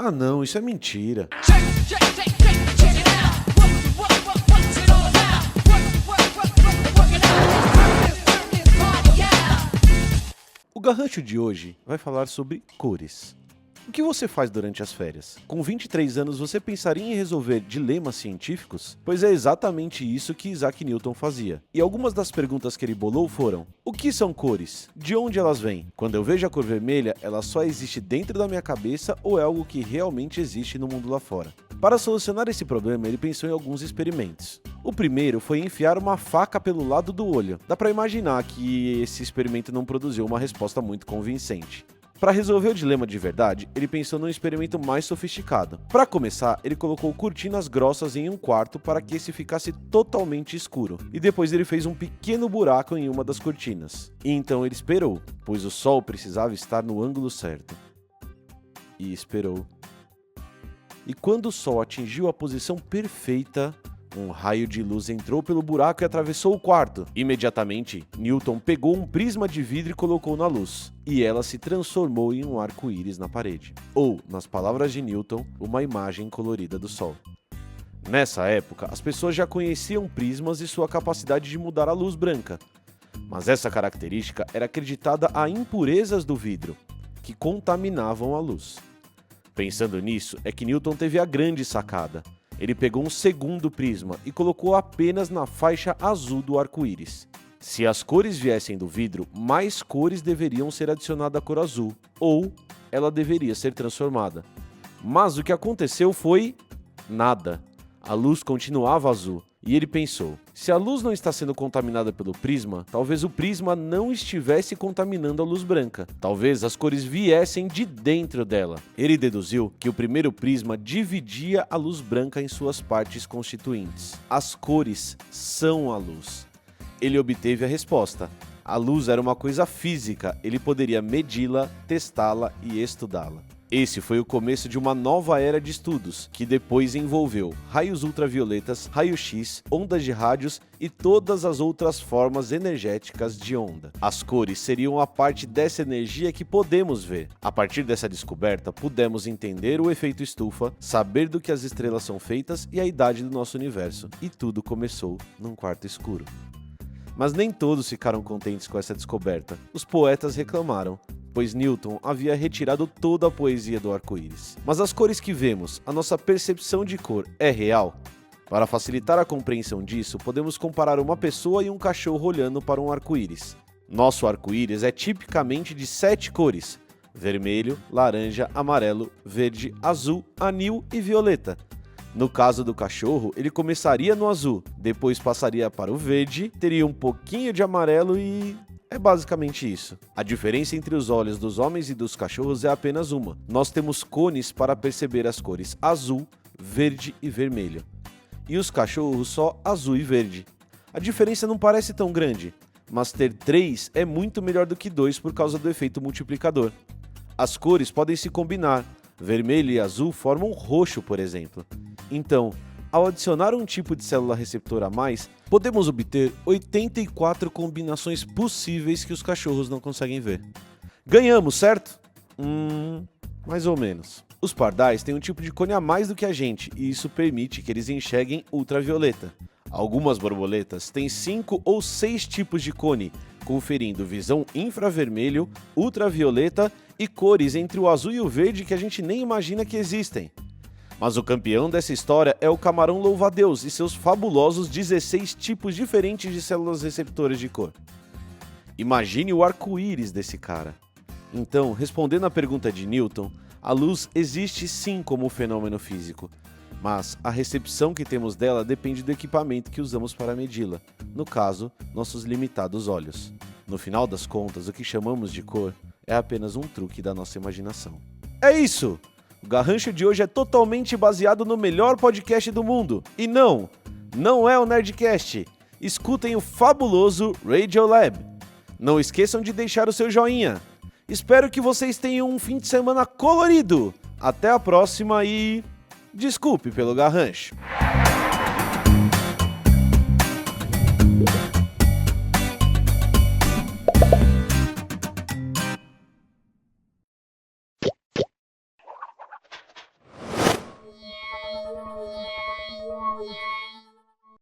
Ah não, isso é mentira. O Garrancho de hoje vai falar sobre cores. O que você faz durante as férias? Com 23 anos você pensaria em resolver dilemas científicos? Pois é exatamente isso que Isaac Newton fazia. E algumas das perguntas que ele bolou foram: o que são cores? De onde elas vêm? Quando eu vejo a cor vermelha, ela só existe dentro da minha cabeça ou é algo que realmente existe no mundo lá fora? Para solucionar esse problema, ele pensou em alguns experimentos. O primeiro foi enfiar uma faca pelo lado do olho. Dá para imaginar que esse experimento não produziu uma resposta muito convincente. Para resolver o dilema de verdade, ele pensou num experimento mais sofisticado. Para começar, ele colocou cortinas grossas em um quarto para que esse ficasse totalmente escuro, e depois ele fez um pequeno buraco em uma das cortinas. E então ele esperou, pois o sol precisava estar no ângulo certo. E esperou. E quando o sol atingiu a posição perfeita, um raio de luz entrou pelo buraco e atravessou o quarto. Imediatamente, Newton pegou um prisma de vidro e colocou na luz, e ela se transformou em um arco-íris na parede. Ou, nas palavras de Newton, uma imagem colorida do sol. Nessa época, as pessoas já conheciam prismas e sua capacidade de mudar a luz branca. Mas essa característica era acreditada a impurezas do vidro, que contaminavam a luz. Pensando nisso, é que Newton teve a grande sacada. Ele pegou um segundo prisma e colocou apenas na faixa azul do arco-íris. Se as cores viessem do vidro, mais cores deveriam ser adicionadas à cor azul, ou ela deveria ser transformada. Mas o que aconteceu foi nada. A luz continuava azul, e ele pensou: se a luz não está sendo contaminada pelo prisma, talvez o prisma não estivesse contaminando a luz branca. Talvez as cores viessem de dentro dela. Ele deduziu que o primeiro prisma dividia a luz branca em suas partes constituintes. As cores são a luz. Ele obteve a resposta. A luz era uma coisa física, ele poderia medi-la, testá-la e estudá-la. Esse foi o começo de uma nova era de estudos, que depois envolveu raios ultravioletas, raio-x, ondas de rádios e todas as outras formas energéticas de onda. As cores seriam a parte dessa energia que podemos ver. A partir dessa descoberta, pudemos entender o efeito estufa, saber do que as estrelas são feitas e a idade do nosso universo. E tudo começou num quarto escuro. Mas nem todos ficaram contentes com essa descoberta. Os poetas reclamaram, pois Newton havia retirado toda a poesia do arco-íris. Mas as cores que vemos, a nossa percepção de cor, é real? Para facilitar a compreensão disso, podemos comparar uma pessoa e um cachorro olhando para um arco-íris. Nosso arco-íris é tipicamente de 7 cores: vermelho, laranja, amarelo, verde, azul, anil e violeta. No caso do cachorro, ele começaria no azul, depois passaria para o verde, teria um pouquinho de amarelo e é basicamente isso. A diferença entre os olhos dos homens e dos cachorros é apenas uma. Nós temos cones para perceber as cores azul, verde e vermelho. E os cachorros só azul e verde. A diferença não parece tão grande, mas ter 3 é muito melhor do que 2 por causa do efeito multiplicador. As cores podem se combinar. Vermelho e azul formam roxo, por exemplo. Então, ao adicionar um tipo de célula receptora a mais, podemos obter 84 combinações possíveis que os cachorros não conseguem ver. Ganhamos, certo? Mais ou menos. Os pardais têm um tipo de cone a mais do que a gente, e isso permite que eles enxerguem ultravioleta. Algumas borboletas têm 5 ou 6 tipos de cone, conferindo visão infravermelho, ultravioleta e cores entre o azul e o verde que a gente nem imagina que existem. Mas o campeão dessa história é o camarão louva-a-Deus e seus fabulosos 16 tipos diferentes de células receptoras de cor. Imagine o arco-íris desse cara. Então, respondendo à pergunta de Newton, a luz existe sim como fenômeno físico, mas a recepção que temos dela depende do equipamento que usamos para medi-la, no caso, nossos limitados olhos. No final das contas, o que chamamos de cor é apenas um truque da nossa imaginação. É isso! O Garrancho de hoje é totalmente baseado no melhor podcast do mundo. E não é o Nerdcast. Escutem o fabuloso Radiolab. Não esqueçam de deixar o seu joinha. Espero que vocês tenham um fim de semana colorido. Até a próxima e... desculpe pelo garrancho.